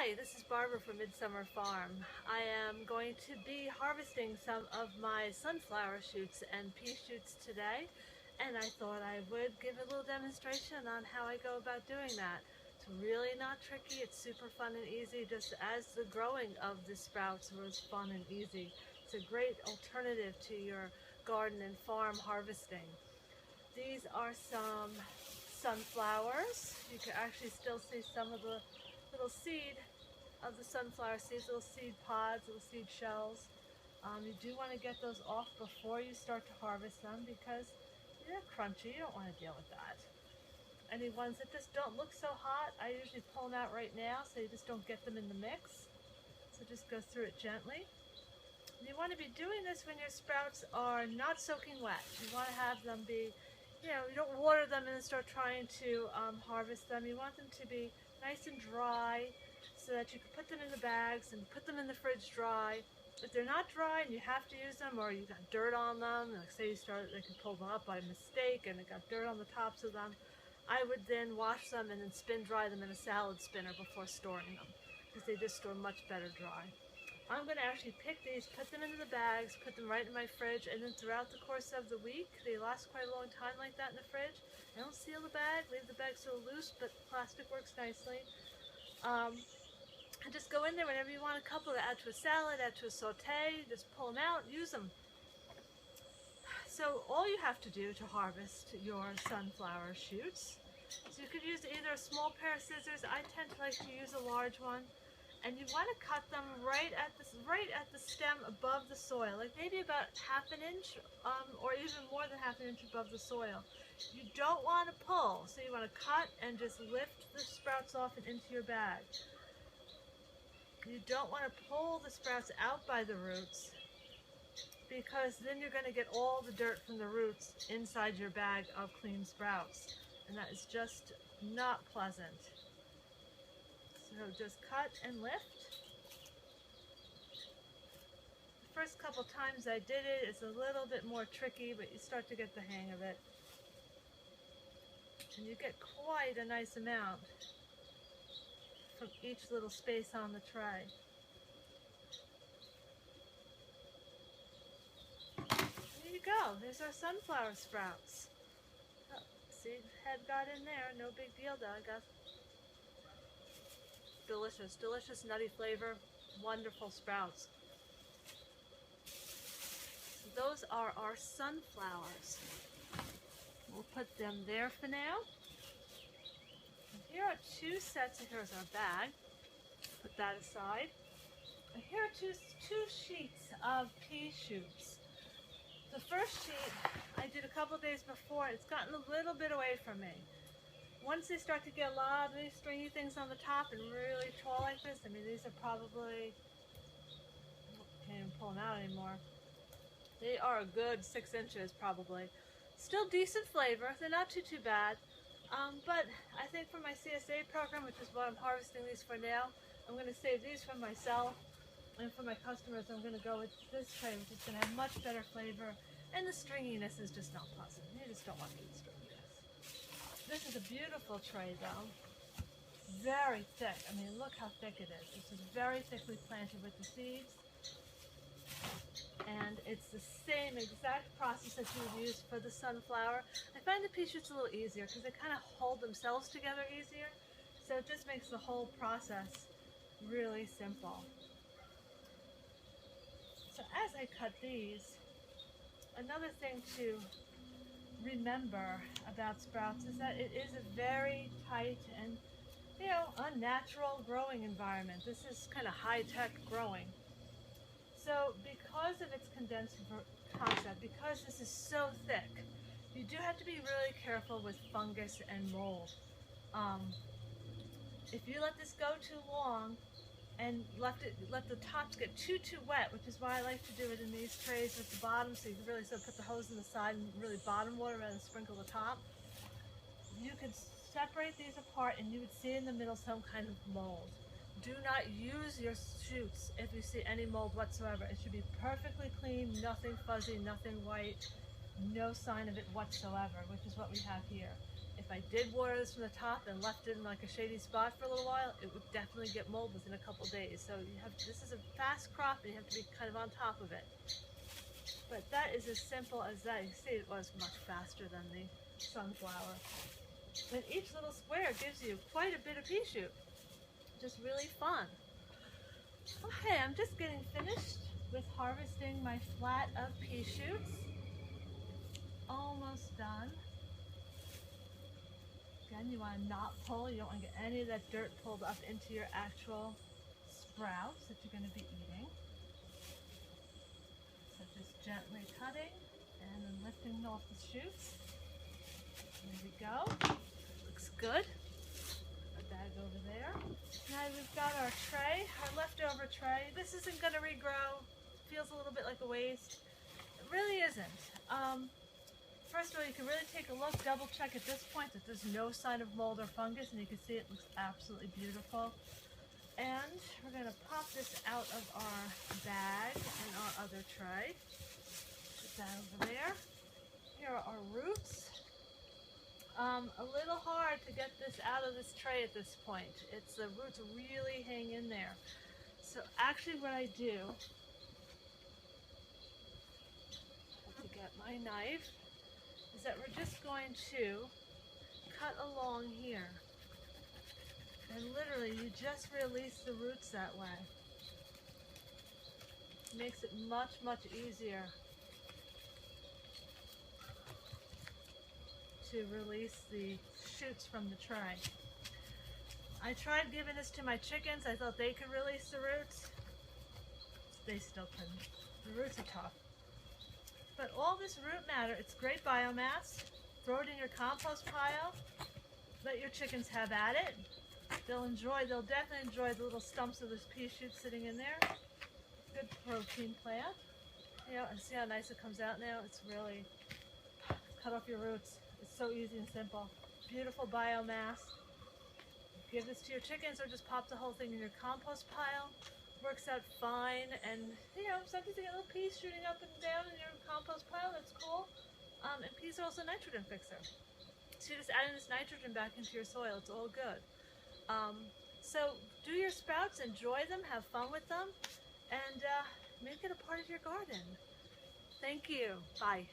Hi, this is Barbara from Midsummer Farm. I am going to be harvesting some of my sunflower shoots and pea shoots today, and I thought I would give a little demonstration on how I go about doing that. It's really not tricky, it's super fun and easy, just as the growing of the sprouts was fun and easy. It's a great alternative to your garden and farm harvesting. These are some sunflowers. You can actually still see some of the little seed of the sunflower seeds, little seed pods, little seed shells. You do want to get those off before you start to harvest them because they're crunchy. You don't want to deal with that. Any ones that just don't look so hot, I usually pull them out right now so you just don't get them in the mix. So just go through it gently. You want to be doing this when your sprouts are not soaking wet. You want to have them be, you don't water them and then start trying to harvest them. You want them to be nice and dry so that you can put them in the bags and put them in the fridge dry. If they're not dry and you have to use them, or you got dirt on them, like say they can pull them up by mistake and it got dirt on the tops of them, I would then wash them and then spin dry them in a salad spinner before storing them because they just store much better dry. I'm going to actually pick these, put them into the bags, put them right in my fridge, and then throughout the course of the week, they last quite a long time like that in the fridge. I don't seal the bag, leave the bag so loose, but plastic works nicely. And just go in there whenever you want a couple to add to a salad, add to a saute, just pull them out, use them. So all you have to do to harvest your sunflower shoots, so you could use either a small pair of scissors. I tend to like to use a large one. And you want to cut them right at the stem above the soil, like maybe about half an inch or even more than half an inch above the soil. You don't want to pull, so you want to cut and just lift the sprouts off and into your bag. You don't want to pull the sprouts out by the roots because then you're going to get all the dirt from the roots inside your bag of clean sprouts, and that is just not pleasant. So just cut and lift. The first couple times I did it, it's a little bit more tricky, but you start to get the hang of it. And you get quite a nice amount from each little space on the tray. There you go, there's our sunflower sprouts. Oh, see, head got in there, no big deal though, I guess. Delicious, delicious nutty flavor, wonderful sprouts. So those are our sunflowers. We'll put them there for now. And here are two sets, here's our bag. Put that aside. And here are two sheets of pea shoots. The first sheet I did a couple days before. It's gotten a little bit away from me. Once they start to get a lot of these stringy things on the top and really tall like this, I mean, these are probably, can't even pull them out anymore. They are a good 6 inches probably. Still decent flavor, they're not too bad. But I think for my CSA program, which is what I'm harvesting these for now, I'm going to save these for myself. And for my customers, I'm going to go with this tray, which is going to have much better flavor. And the stringiness is just not pleasant. You just don't want to eat stringiness. This is a beautiful tray though, very thick. I mean, look how thick it is. This is very thickly planted with the seeds. And it's the same exact process that you would use for the sunflower. I find the pea shoots a little easier because they kind of hold themselves together easier. So it just makes the whole process really simple. So as I cut these, another thing to remember about sprouts is that it is a very tight and unnatural growing environment. This is kind of high-tech growing. So because of its condensed concept, because this is so thick, you do have to be really careful with fungus and mold. If you let this go too long and let the tops get too wet, which is why I like to do it in these trays with the bottom, so you can really put the hose in the side and really bottom water rather than sprinkle the top. You could separate these apart and you would see in the middle some kind of mold. Do not use your shoots if you see any mold whatsoever. It should be perfectly clean, nothing fuzzy, nothing white, no sign of it whatsoever, which is what we have here. If if I did water this from the top and left it in like a shady spot for a little while, it would definitely get mold within a couple days. So this is a fast crop and you have to be kind of on top of it. But that is as simple as that. You see, it was much faster than the sunflower. And each little square gives you quite a bit of pea shoot. Just really fun. Okay, I'm just getting finished with harvesting my flat of pea shoots. Almost done. Again, you want to not pull. You don't want to get any of that dirt pulled up into your actual sprouts that you're going to be eating. So just gently cutting and then lifting off the shoots. There we go. Looks good. Put a bag over there. Now we've got our tray, our leftover tray. This isn't going to regrow. Feels a little bit like a waste. It really isn't. First of all, you can really take a look, double check at this point that there's no sign of mold or fungus, and you can see it looks absolutely beautiful. And we're going to pop this out of our bag and our other tray. Put that over there. Here are our roots. A little hard to get this out of this tray at this point. The roots really hang in there. So actually what I do, to get my knife, is that we're just going to cut along here. And literally you just release the roots that way. It makes it much, much easier to release the shoots from the tray. I tried giving this to my chickens. I thought they could release the roots. They still couldn't. The roots are tough. But all this root matter, it's great biomass. Throw it in your compost pile. Let your chickens have at it. They'll definitely enjoy the little stumps of this pea shoot sitting in there. Good protein plant. You know, and see how nice it comes out now? It's really, cut off your roots. It's so easy and simple. Beautiful biomass. Give this to your chickens or just pop the whole thing in your compost pile. Works out fine, and you know, sometimes you get little peas shooting up and down in your compost pile. That's cool. And peas are also a nitrogen fixer. So you're just adding this nitrogen back into your soil. It's all good. So do your sprouts, enjoy them, have fun with them, and make it a part of your garden. Thank you. Bye.